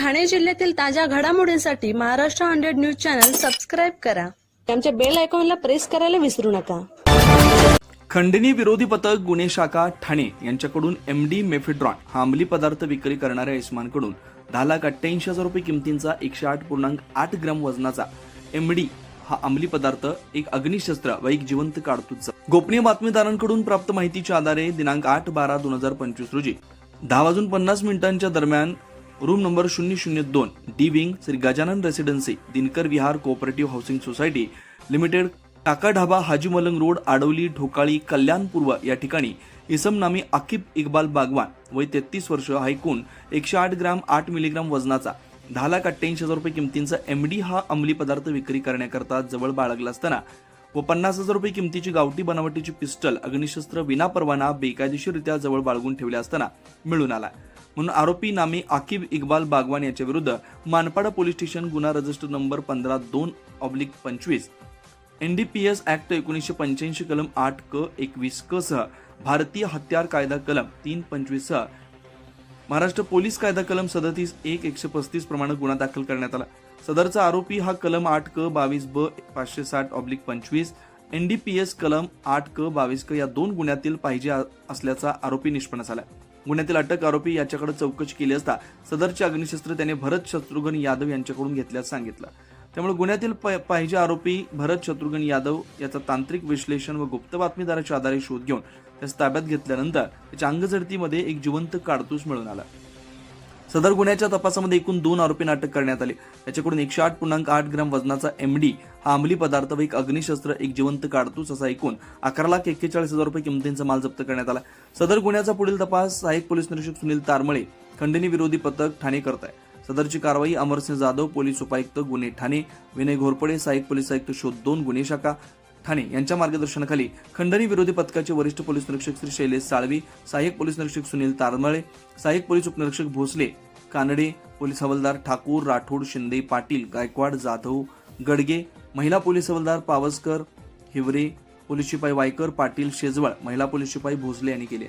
ठाणे जिल्ह्यातील ताज्या घडामोडींसाठी महाराष्ट्र 100 न्यूज चॅनल सबस्क्राईब करा. आमच्या बेल आयकॉनला प्रेस करायला विसरू नका. खंडणी विरोधी पथक गुन्हे शाखा ठाणे यांच्याकडून एमडी मेफेड्रॉन हा अंमली पदार्थ विक्री करणाऱ्या इस्मानकडून 10,88,000 रुपये किमतीचा 108.8 ग्रॅम वजनाचा एमडी हा अंमली पदार्थ, एक अग्निशस्त्र व एक जिवंत काडतूस गोपनीय बातमीदारांकडून प्राप्त माहितीच्या आधारे दिनांक 8/12/2025 रोजी 10:50 दरम्यान room number 002 D wing Shri Gajanan residency Dinkar Vihar cooperative housing society limited टाका ढाबा हाजी मलंग रोड आडवली ढोकाळी कल्याण पूर्व या ठिकाणी इसम नामी आकिब इक्बाल बागवान वय 33 वर्ष हा एकूण 108 ग्रॅम 8 मिलीग्राम वजनाचा 10,88,000 रुपये किमतीचा एमडी हा अंमली पदार्थ विक्री करण्याकरता जवळ बाळगला असताना व 50,000 रुपये किमतीची गावठी बनावटीची पिस्टल अग्निशस्त्र विना परवाना बेकायदेशीररित्या जवळ बाळगून ठेवले असताना मिळून आला. म्हणून आरोपी नामी आकिब इक्बाल बागवान याच्या विरुद्ध मानपाडा पोलीस स्टेशन गुन्हा रजिस्टर नंबर 15/2/25 एनडीपीएस ऍक्ट 1985 कलम 8 क 21 क सह भारतीय हत्यार कायदा कलम 325 सह महाराष्ट्र पोलीस कायदा कलम 37(1)(135) प्रमाणे गुन्हा दाखल करण्यात आला. सदरचा आरोपी हा कलम 8 क 22 ब 560/25 एनडीपीएस कलम 8 क 22 क या दोन गुन्ह्यातील पाहिजे असल्याचा आरोपी निष्पन्न झाला. गुन्ह्यातील अटक आरोपी याच्याकडे चौकशी केली असता सदरचे अग्निशस्त्र त्याने भरत शत्रुघ्न यादव यांच्याकडून घेतल्याचं सांगितलं. त्यामुळे गुन्ह्यातील पाहिजे आरोपी भरत शत्रुघ्न यादव याचा तांत्रिक विश्लेषण व गुप्त बातमीदाराच्या आधारे शोध घेऊन त्यास ताब्यात घेतल्यानंतर त्याच्या अंगझडतीमध्ये एक जिवंत काडतूस मिळून आला. सदर गुन्ह्याच्या तपासामध्ये एकूण 2 आरोपींना अटक करण्यात आली. त्याच्याकडून 108.8 ग्रॅम वजनाचा एमडी हा अंमली पदार्थ व एक अग्निशस्त्र, एक जिवंत काडतूस असा एकूण 11,41,000 रुपये किमतीचा माल जप्त करण्यात आला. सदर गुन्ह्याचा पुढील तपास सहाय्यक पोलीस निरीक्षक सुनील तारमळे खंडणी विरोधी पथक ठाणे करत आहे. सदरची कारवाई अमरसिंह जाधव पोलीस उपायुक्त गुन्हे ठाणे, विनय घोरपडे सहाय्यक पोलीस आयुक्त शोध 2 गुन्हे शाखा ठाणे यांच्या मार्गदर्शनाखाली खंडणी विरोधी पथकाचे वरिष्ठ पोलीस निरीक्षक श्री शैलेश साळवी, सहाय्यक पोलीस निरीक्षक सुनील तारमळे, सहाय्यक पोलीस उपनिरीक्षक भोसले, कानडे, पोलीस हवालदार ठाकूर, राठोड, शिंदे, पाटील, गायकवाड, जाधव, गडगे, महिला पोलीस हवालदार पावसकर, हिवरे, पोलीस शिपाई वायकर, पाटील, शेजवळ, महिला पोलीस शिपाई भोसले यांनी केले.